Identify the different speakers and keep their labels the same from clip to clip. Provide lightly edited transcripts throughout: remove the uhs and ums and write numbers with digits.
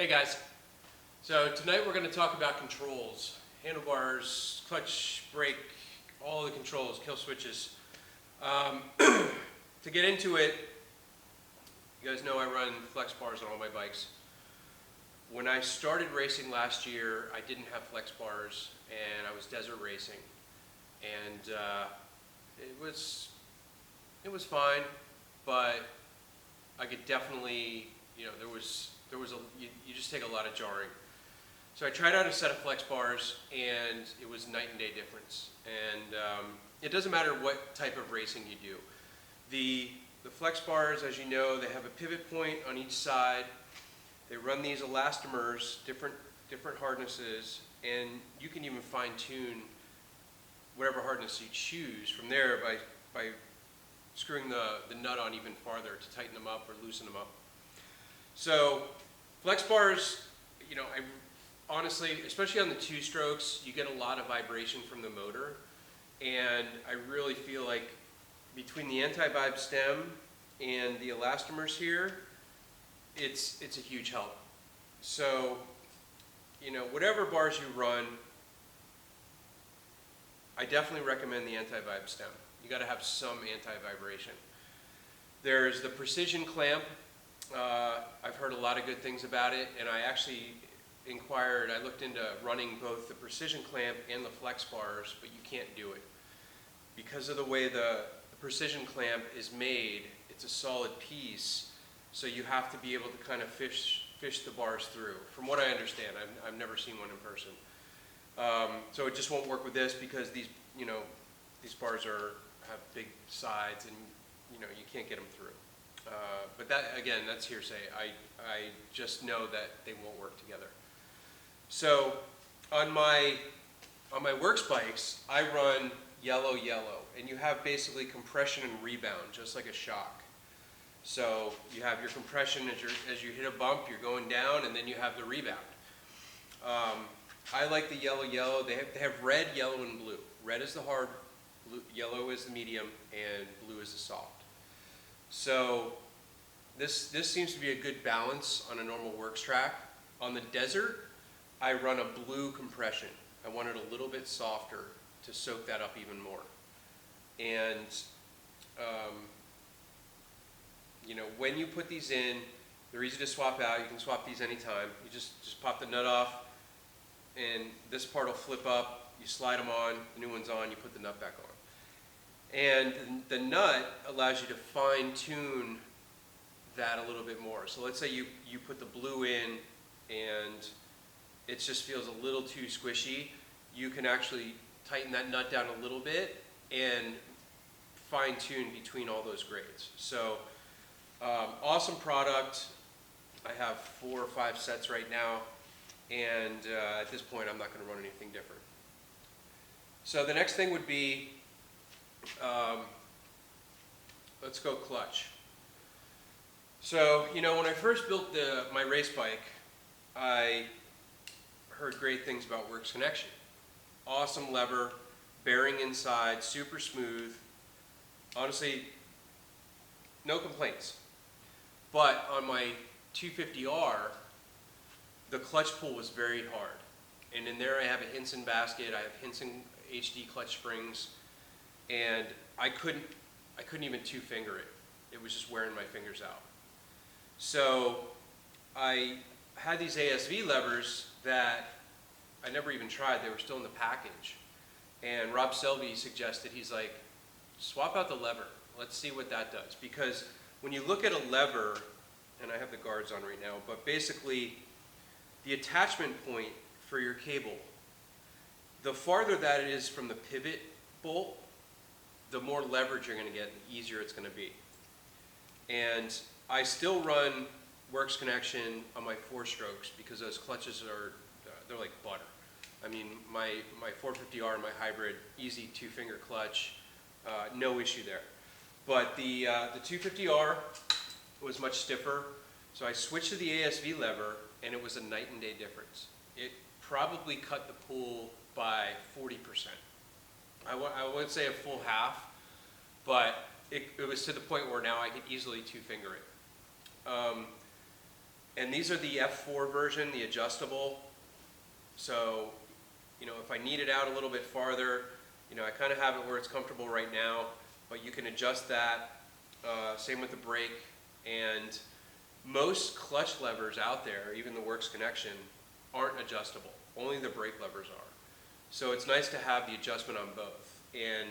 Speaker 1: Hey guys, so tonight we're going to talk about controls, handlebars, clutch, brake, all the controls, kill switches. To get into it, you guys know I run flex bars on all my bikes. When I started racing last year, I didn't have flex bars and I was desert racing, and it was fine, but I could definitely, there was you just take a lot of jarring. So I tried out a set of flex bars and it was night and day difference. And it doesn't matter what type of racing you do. The flex bars, as you know, they have a pivot point on each side. They run these elastomers, different hardnesses, and you can even fine tune whatever hardness you choose from there by screwing the nut on even farther to tighten them up or loosen them up. So flex bars, I honestly, especially on the two strokes, you get a lot of vibration from the motor, and I really feel like between the anti-vibe stem and the elastomers here, it's a huge help. So, whatever bars you run, I definitely recommend the anti-vibe stem. You got to have some anti-vibration. There's the precision clamp. I've heard a lot of good things about it, and I actually I looked into running both the precision clamp and the flex bars, but you can't do it. Because of the way the precision clamp is made, it's a solid piece, so you have to be able to kind of fish the bars through. From what I understand, I've never seen one in person. So it just won't work with this because these bars have big sides, and you can't get them through. But that, again, that's hearsay. I just know that they won't work together. So on my works bikes, I run yellow, and you have basically compression and rebound, just like a shock. So you have your compression as you hit a bump, you're going down, and then you have the rebound. I like the yellow. They have red, yellow, and blue. Red is the hard, yellow is the medium, and blue is the soft. So this seems to be a good balance on a normal works track. On the desert, I run a blue compression. I want it a little bit softer to soak that up even more. And when you put these in, they're easy to swap out. You can swap these anytime. You just pop the nut off, and this part will flip up. You slide them on, the new one's on, you put the nut back on. And the nut allows you to fine tune that a little bit more. So let's say you put the blue in and it just feels a little too squishy. You can actually tighten that nut down a little bit and fine tune between all those grades. So awesome product. I have 4 or 5 sets right now, and at this point I'm not going to run anything different. So the next thing would be, let's go clutch. So, when I first built my race bike, I heard great things about Works Connection. Awesome lever, bearing inside, super smooth. Honestly, no complaints. But on my 250R, the clutch pull was very hard. And in there I have a Hinson basket, I have Hinson HD clutch springs, and I couldn't even 2-finger it. It was just wearing my fingers out. So I had these ASV levers that I never even tried. They were still in the package. And Rob Selby suggested, he's like, swap out the lever. Let's see what that does. Because when you look at a lever, and I have the guards on right now, but basically the attachment point for your cable, the farther that it is from the pivot bolt, the more leverage you're going to get, the easier it's going to be. And I still run Works Connection on my 4-strokes because those clutches they're like butter. I mean, my 450R, my hybrid, easy 2-finger clutch, no issue there. But the 250R was much stiffer, so I switched to the ASV lever, and it was a night and day difference. It probably cut the pull by 40%. I wouldn't say a full half, but it was to the point where now I could easily 2-finger it. And these are the F4 version, the adjustable. So, you know, if I need it out a little bit farther, you know, I kind of have it where it's comfortable right now, but you can adjust that. Same with the brake. And most clutch levers out there, even the Works Connection, aren't adjustable. Only the brake levers are. So it's nice to have the adjustment on both. And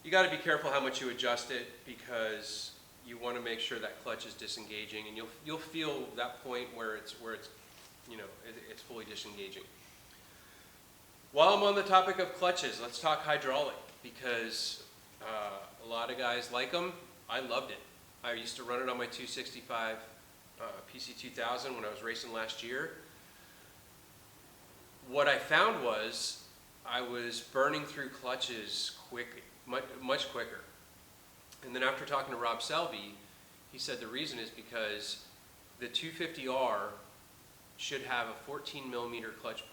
Speaker 1: you got to be careful how much you adjust it, because you want to make sure that clutch is disengaging, and you'll feel that point where it's you know, it's fully disengaging. While I'm on the topic of clutches, let's talk hydraulic, because a lot of guys like them. I loved it. I used to run it on my 265 PC2000 when I was racing last year. What I found was I was burning through clutches much quicker. And then after talking to Rob Selby, he said the reason is because the 250R should have a 14 millimeter clutch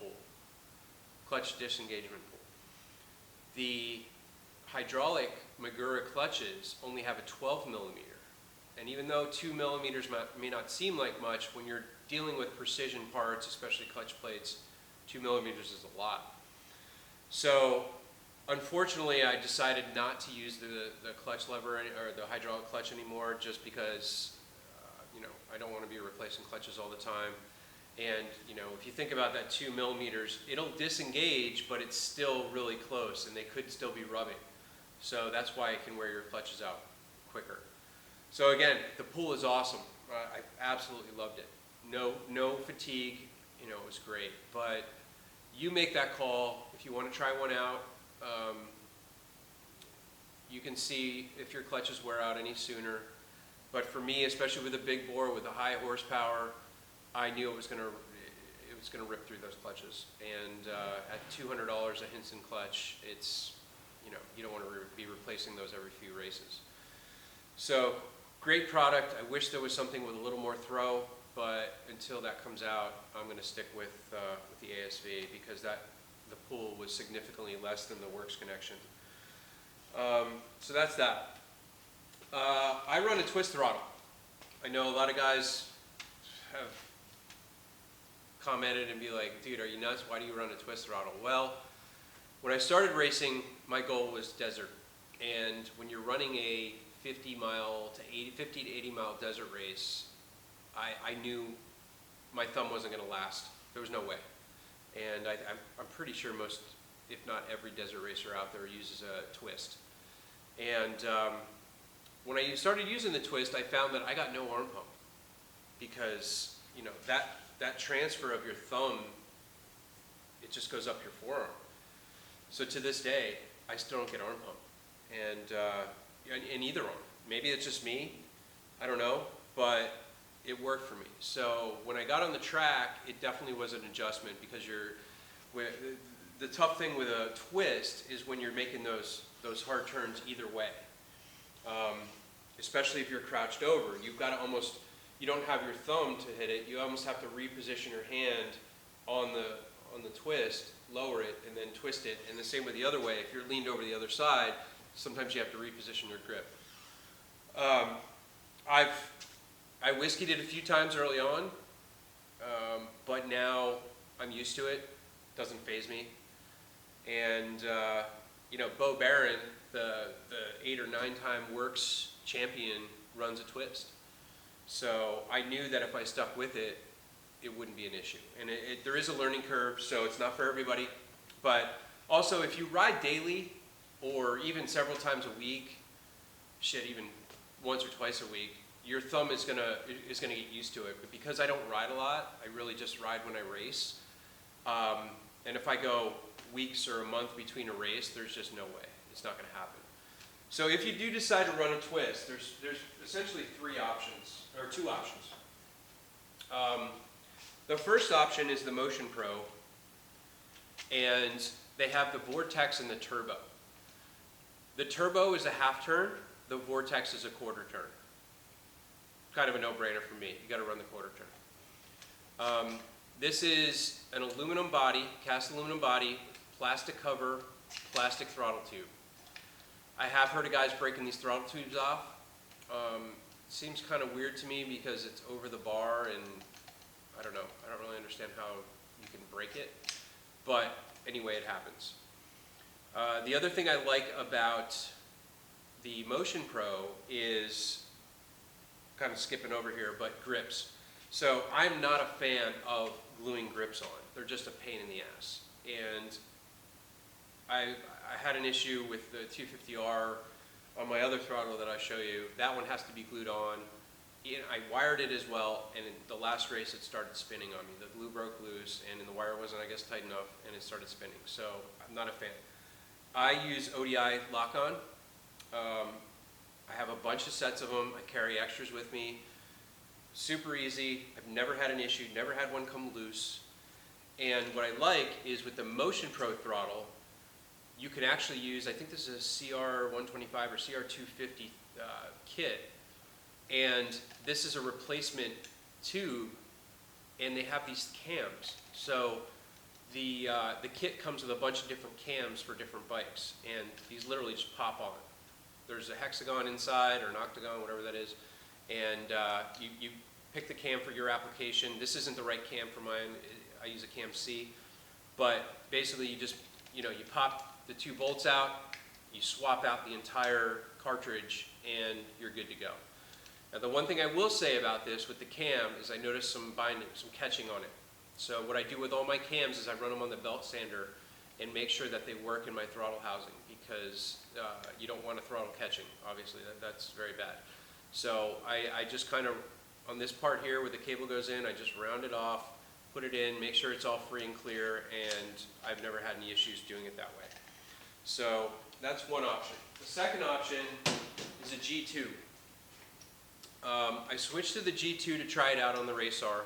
Speaker 1: disengagement pull. The hydraulic Magura clutches only have a 12 millimeter. And even though 2 millimeters may not seem like much, when you're dealing with precision parts, especially clutch plates, 2 millimeters is a lot. So unfortunately, I decided not to use the clutch lever or the hydraulic clutch anymore, just because you know, I don't want to be replacing clutches all the time. And you know, if you think about that 2 millimeters, it'll disengage, but it's still really close, and they could still be rubbing. So that's why it can wear your clutches out quicker. So again, the pull is awesome. I absolutely loved it. No fatigue. You know, it was great. But you make that call if you want to try one out. You can see if your clutches wear out any sooner. But for me, especially with a big bore with a high horsepower, I knew it was going to rip through those clutches. And at $200 a Hinson clutch, it's, you know, you don't want to be replacing those every few races. So great product. I wish there was something with a little more throw, but until that comes out, I'm going to stick with the ASV, because the pull was significantly less than the Works Connection. So that's that. I run a Twist Throttle. I know a lot of guys have commented and be like, dude, are you nuts? Why do you run a Twist Throttle? Well, when I started racing, my goal was desert. And when you're running a 50 to 80 mile desert race, I knew my thumb wasn't going to last. There was no way. And I'm pretty sure most, if not every desert racer out there uses a twist. And when I started using the twist, I found that I got no arm pump, because you know, that transfer of your thumb, it just goes up your forearm. So to this day, I still don't get arm pump, and in either arm. Maybe it's just me, I don't know, but it worked for me. So when I got on the track, it definitely was an adjustment, because the tough thing with a twist is when you're making those hard turns either way. Especially if you're crouched over, you've got to you don't have your thumb to hit it, you almost have to reposition your hand on the twist, lower it, and then twist it. And the same with the other way. If you're leaned over the other side, sometimes you have to reposition your grip. I whiskeyed it a few times early on, but now I'm used to it. Doesn't faze me. And you know, Bo Barron, the 8 or 9 time Works champion, runs a twist. So I knew that if I stuck with it, it wouldn't be an issue. And there is a learning curve, so it's not for everybody. But also, if you ride daily, or even several times a week, even once or twice a week, your thumb is gonna get used to it. But because I don't ride a lot, I really just ride when I race. And if I go weeks or a month between a race, there's just no way. It's not going to happen. So if you do decide to run a twist, there's essentially 2 options. The first option is the Motion Pro, and they have the Vortex and the Turbo. The Turbo is a half turn, the Vortex is a quarter turn. Kind of a no-brainer for me. You got to run the quarter turn. This is an aluminum body, cast aluminum body, plastic cover, plastic throttle tube. I have heard of guys breaking these throttle tubes off. Seems kind of weird to me, because it's over the bar, and I don't know. I don't really understand how you can break it, but anyway, it happens. The other thing I like about the Motion Pro is, kind of skipping over here, but grips. So I'm not a fan of gluing grips on. They're just a pain in the ass. And I had an issue with the 250R on my other throttle that I show you. That one has to be glued on. I wired it as well, and in the last race it started spinning on me. The glue broke loose, and the wire wasn't, I guess, tight enough, and it started spinning. So I'm not a fan. I use ODI lock-on. I have a bunch of sets of them. I carry extras with me. Super easy. I've never had an issue, never had one come loose. And what I like is with the Motion Pro throttle, you can actually use, I think this is a CR125 or CR250 kit, and this is a replacement tube, and they have these cams. So the kit comes with a bunch of different cams for different bikes, and these literally just pop on. There's a hexagon inside, or an octagon, whatever that is, and you pick the cam for your application. This isn't the right cam for mine. I use a cam C, but basically you just, you pop the two bolts out, you swap out the entire cartridge, and you're good to go. Now the one thing I will say about this with the cam is I noticed some binding, some catching on it. So what I do with all my cams is I run them on the belt sander and make sure that they work in my throttle housing, because you don't want a throttle catching, obviously, that's very bad. So I just kind of, on this part here where the cable goes in, I just round it off, put it in, make sure it's all free and clear, and I've never had any issues doing it that way. So that's one option. The second option is a G2. I switched to the G2 to try it out on the Race R,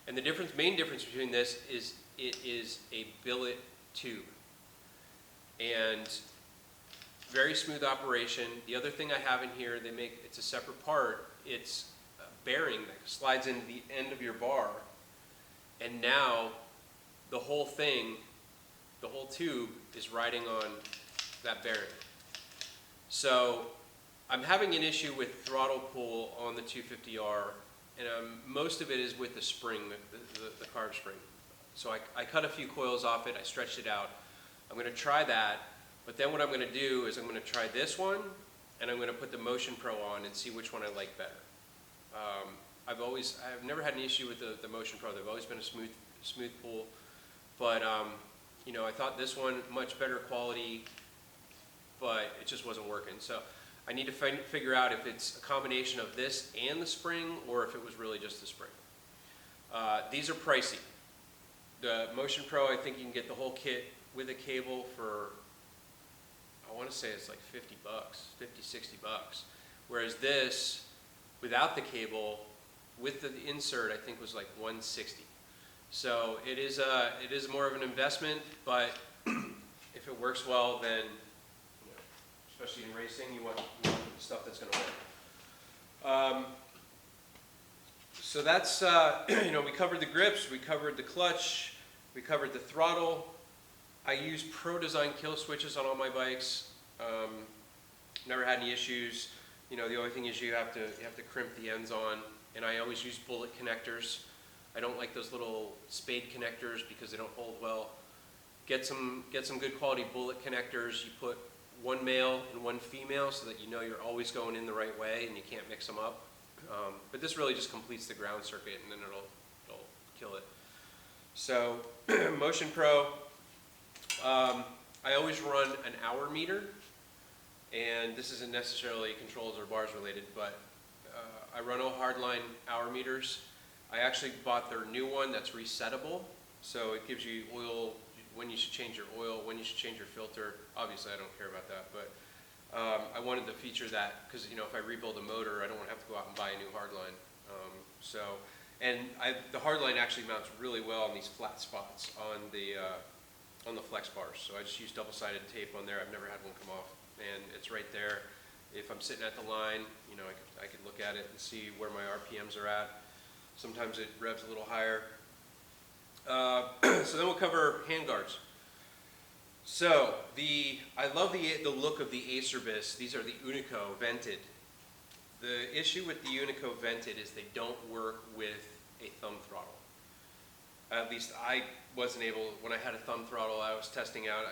Speaker 1: and the main difference between this is it is a billet tube, and very smooth operation. The other thing I have in here, it's a separate part, it's a bearing that slides into the end of your bar, and now the whole thing, the whole tube is riding on that bearing. So I'm having an issue with throttle pull on the 250R, and most of it is with the spring, the carb spring. So I cut a few coils off it, I stretched it out. I'm going to try that, but then what I'm going to do is I'm going to try this one, and I'm going to put the Motion Pro on and see which one I like better. I've never had an issue with the Motion Pro. They've always been a smooth pull, but I thought this one much better quality, but it just wasn't working. So I need to figure out if it's a combination of this and the spring, or if it was really just the spring. These are pricey. The Motion Pro, I think you can get the whole kit with a cable for, I want to say it's like 50 bucks, 50, 60 bucks. Whereas this, without the cable, with the insert, I think was like 160. So it is more of an investment, but if it works well, then, especially in racing, you want stuff that's going to work. So that's, we covered the grips, we covered the clutch, we covered the throttle. I use Pro Design kill switches on all my bikes. Never had any issues. The only thing is you have to crimp the ends on, and I always use bullet connectors. I don't like those little spade connectors because they don't hold well. Get some good quality bullet connectors. You put one male and one female so that you're always going in the right way and you can't mix them up. But this really just completes the ground circuit, and then it'll kill it. So Motion Pro, I always run an hour meter, and this isn't necessarily controls or bars related, but I run all hardline hour meters. I actually bought their new one that's resettable, so it gives you oil, when you should change your oil, when you should change your filter. Obviously I don't care about that, but I wanted to feature that because if I rebuild a motor, I don't want to have to go out and buy a new hardline. The hardline actually mounts really well on these flat spots on the flex bars. So I just use double-sided tape on there. I've never had one come off, and it's right there. If I'm sitting at the line, I could look at it and see where my RPMs are at. Sometimes it revs a little higher. So then we'll cover handguards. So I love the look of the Acerbis. These are the Unico vented. The issue with the Unico vented is they don't work with a thumb throttle. At least I wasn't able, when I had a thumb throttle I was testing out,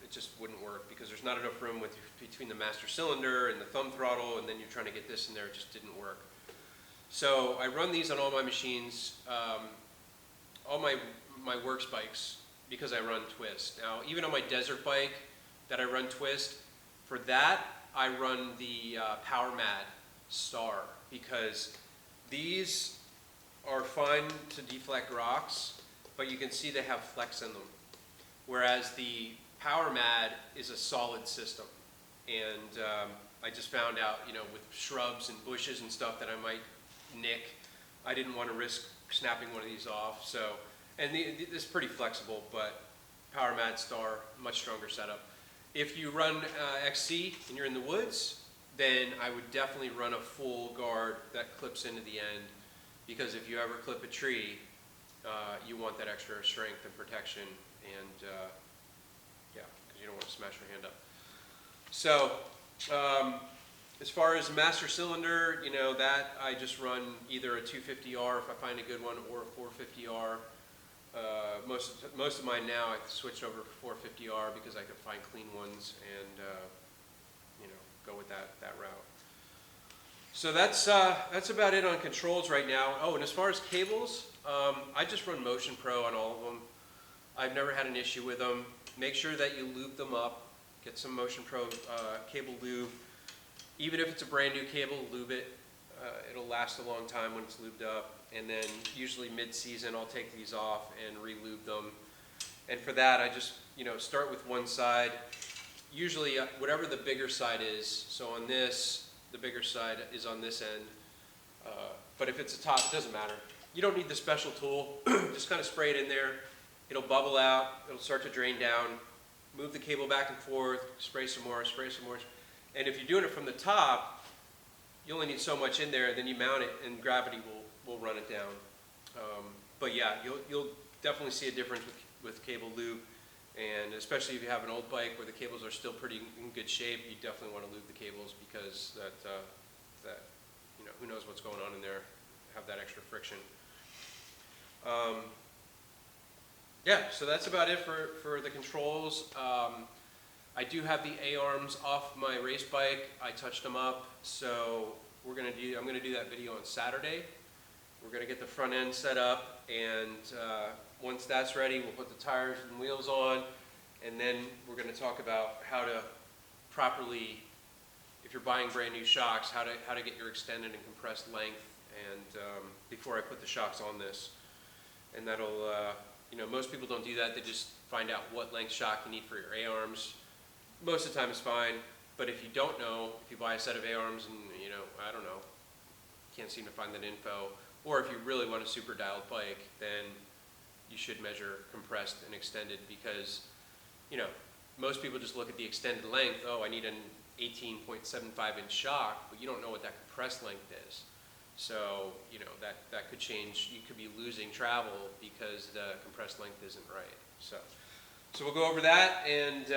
Speaker 1: it just wouldn't work because there's not enough room between the master cylinder and the thumb throttle, and then you're trying to get this in there, it just didn't work. So I run these on all my machines, all my works bikes, because I run Twist. Now, even on my desert bike that I run Twist, for that I run the Power Mad Star, because these are fine to deflect rocks, but you can see they have flex in them. Whereas the Power Mad is a solid system. And I just found out, with shrubs and bushes and stuff that I might nick, I didn't want to risk snapping one of these off. So, and this is pretty flexible, but Power Mad Star, much stronger setup. If you run XC and you're in the woods, then I would definitely run a full guard that clips into the end, because if you ever clip a tree, you want that extra strength and protection, and yeah, because you don't want to smash your hand up. So, as far as master cylinder, that I just run either a 250R if I find a good one, or a 450R. Most of mine now I've switched over to 450R because I could find clean ones and go with that route. So that's about it on controls right now. Oh, and as far as cables, I just run Motion Pro on all of them. I've never had an issue with them. Make sure that you lube them up. Get some Motion Pro cable lube. Even if it's a brand new cable, lube it. It'll last a long time when it's lubed up. And then usually mid-season I'll take these off and re-lube them. And for that I just start with one side. Usually whatever the bigger side is, so on this, the bigger side is on this end. But if it's a top, it doesn't matter. You don't need the special tool. Just kind of spray it in there. It'll bubble out. It'll start to drain down. Move the cable back and forth. Spray some more, spray some more. And if you're doing it from the top, you only need so much in there, and then you mount it and gravity will run it down. But yeah, you'll definitely see a difference with cable lube. And especially if you have an old bike where the cables are still pretty in good shape, you definitely want to lube the cables, because that who knows what's going on in there, have that extra friction. Yeah, so that's about it for the controls. I do have the A-arms off my race bike. I touched them up, so I'm gonna do that video on Saturday. We're gonna get the front end set up, and once that's ready, we'll put the tires and wheels on, and then we're going to talk about how to properly, if you're buying brand new shocks, how to get your extended and compressed length, and before I put the shocks on this. And that'll, most people don't do that. They just find out what length shock you need for your A-arms. Most of the time it's fine, but if you don't know, if you buy a set of A-arms and, I don't know, can't seem to find that info, or if you really want a super dialed bike, then you should measure compressed and extended, because, most people just look at the extended length. Oh, I need an 18.75-inch shock, but you don't know what that compressed length is. So, that could change. You could be losing travel because the compressed length isn't right. So we'll go over that, and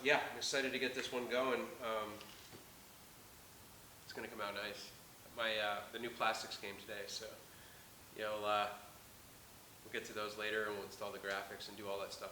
Speaker 1: yeah, I'm excited to get this one going. It's going to come out nice. The new plastics came today, so we'll get to those later, and we'll install the graphics and do all that stuff.